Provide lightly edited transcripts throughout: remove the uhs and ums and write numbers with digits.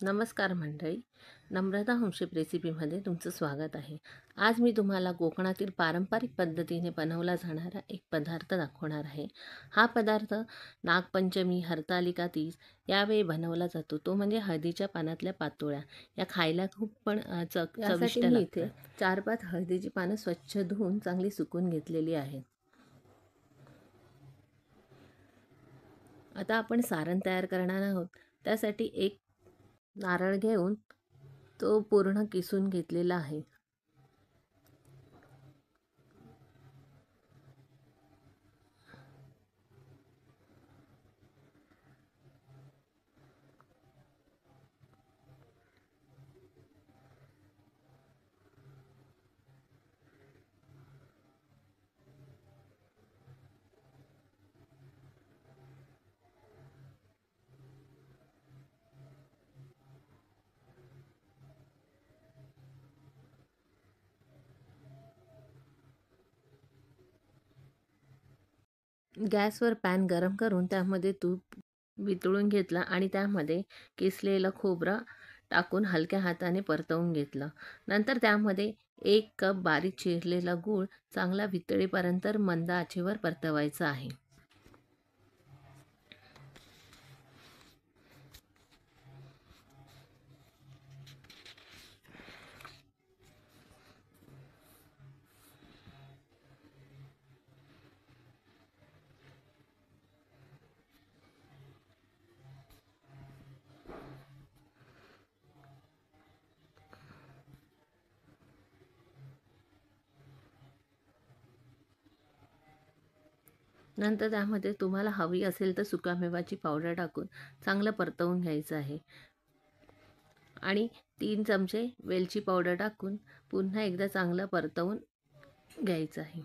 नमस्कार मंडळी, नम्रता होमशेफ रेसिपीमध्ये तुमचं स्वागत आहे। आज मी तुम्हाला कोकणातील पारंपरिक पद्धतीने बनवला जाणारा एक पदार्थ दाखवणार आहे। हा पदार्थ नागपंचमी, हरतालिका तीज यावेळी बनवला जातो। तो म्हणजे हळदीच्या पानातल्या पातोळ्या। या खायला खूप पण चविष्ट मी लागतात। इथे 4-5 हळदीची पानं स्वच्छ धुवून चांगली सुकून घेतलेली आहेत। आता आपण सारण तयार करणार आहोत। त्यासाठी एक नारळ घेऊन तो पूर्ण किसून घेतलेला आहे। गॅसवर पॅन गरम करून त्यामध्ये तूप वितळून घेतला आणि त्यामध्ये किसलेलं खोबरं टाकून हलक्या हाताने परतवून घेतलं। नंतर त्यामध्ये 1 कप बारीक चिरलेला गूळ चांगला वितळेपर्यंत मंद आचेवर परतवायचा आहे। नंतर त्यामध्ये तुम्हाला हवी असेल तर सुकामेवाची पावडर टाकून चांगलं परतवून घ्यायचं आहे आणि 3 चमचे वेलची पावडर टाकून पुन्हा एकदा चांगलं परतवून घ्यायचं आहे।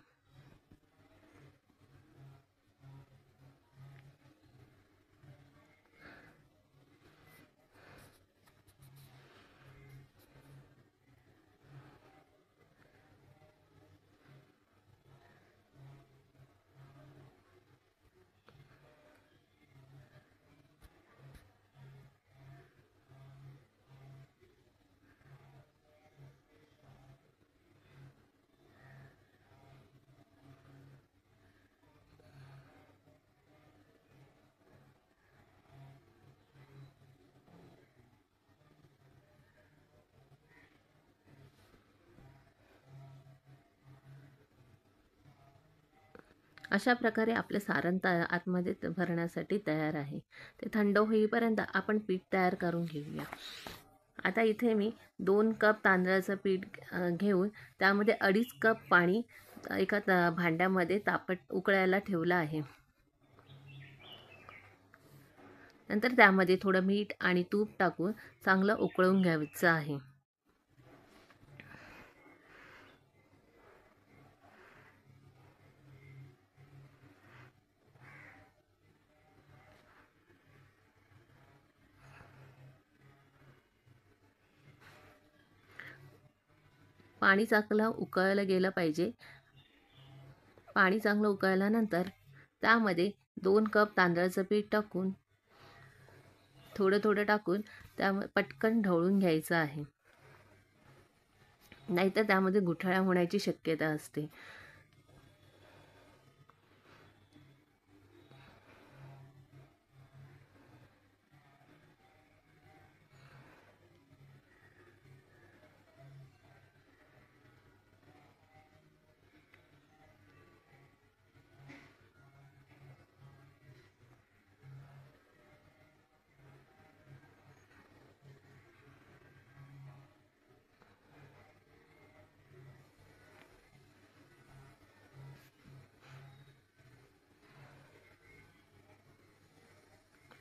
अशा प्रकारे आपले सारण आतमध्ये भरण्यासाठी तयार आहे। ते थंड होईपर्यंत आपण पीठ तयार करून घेऊया। आता इथे मी 2 कप तांदळाचं पीठ घेऊन त्यामध्ये 2.5 कप पाणी एका भांड्यामध्ये उकळायला ठेवलं आहे। नंतर त्यामध्ये थोडं मीठ आणि तूप टाकून चांगलं उकळून घ्यायचं आहे। पाणी चांगलं उकळलं गेलं पाहिजे। पाणी चांगलं उकळल्यानंतर त्यामध्ये 2 कप तांदळाचं पीठ टाकून थोडं थोडं टाकून पटकन ढवळून घ्यायचं आहे, नाहीतर त्यामध्ये गुठळ्या होण्याची शक्यता असते।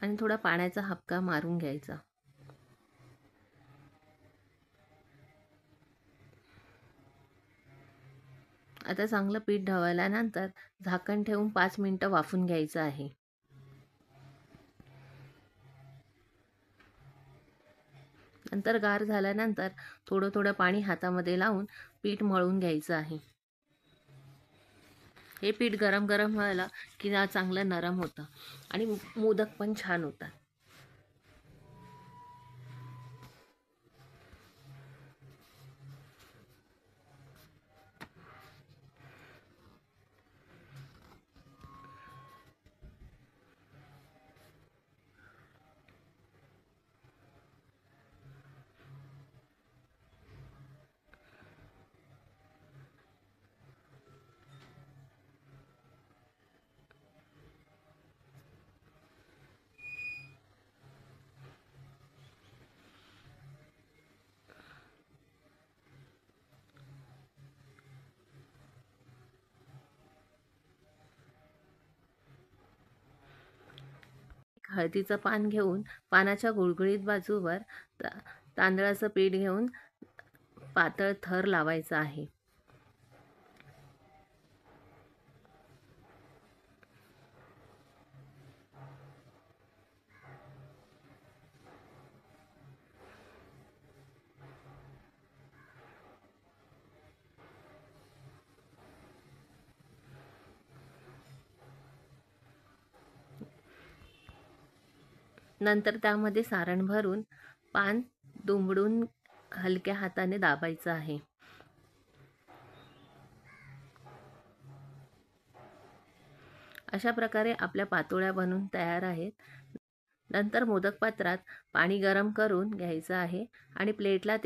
आणि थोडा पाण्याचा हापका मारून घ्यायचा। आता चांगलं पीठ ढवळल्यानंतर झाकण ठेवून 5 मिनिटं वाफून घ्यायचं आहे। नंतर गार झाल्यानंतर थोडं थोडं पाणी हातामध्ये लावून पीठ मळून घ्यायचं आहे। हे पीठ गरम गरम व्हायला की चांगलं नरम होतं आणि मोदक पण छान होतात। हळदीचं पान घेऊन पानाच्या गुळगुळीत बाजूवर तांदळाचं पीठ घेऊन पातळ थर लावायचा आहे. नंतर त्यामध्ये सारण भरून पान दुमडून हलक्या हाताने दाबायचं आहे. अशा प्रकारे आपल्या पातोळ्या बनून तयार आहेत. नंतर मोदक पात्रात पाणी गरम करून घ्यायचं आहे आणि प्लेटला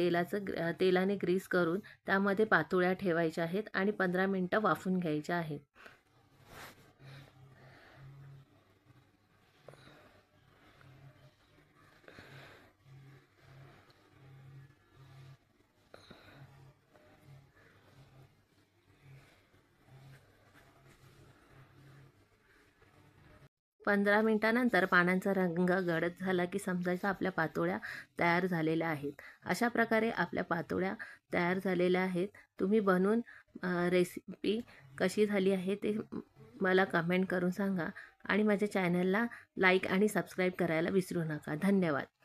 तेलाने ग्रीस करून त्यामध्ये पातोळ्या ठेवायच्या आहेत आणि 15 मिनिटं वाफून घ्यायच्या आहेत. पंधरा मिनिटानंतर पानांचा रंग गडद झाला की समजायचं आपल्या पातोळ्या तयार झालेल्या आहेत. अशा प्रकारे आपल्या पातोळ्या तयार झालेल्या आहेत. तुम्ही बनवून रेसिपी कशी झाली आहे ते मला कमेंट करून सांगा आणि माझ्या चॅनलला लाईक आणि सबस्क्राईब करायला विसरू नका. धन्यवाद.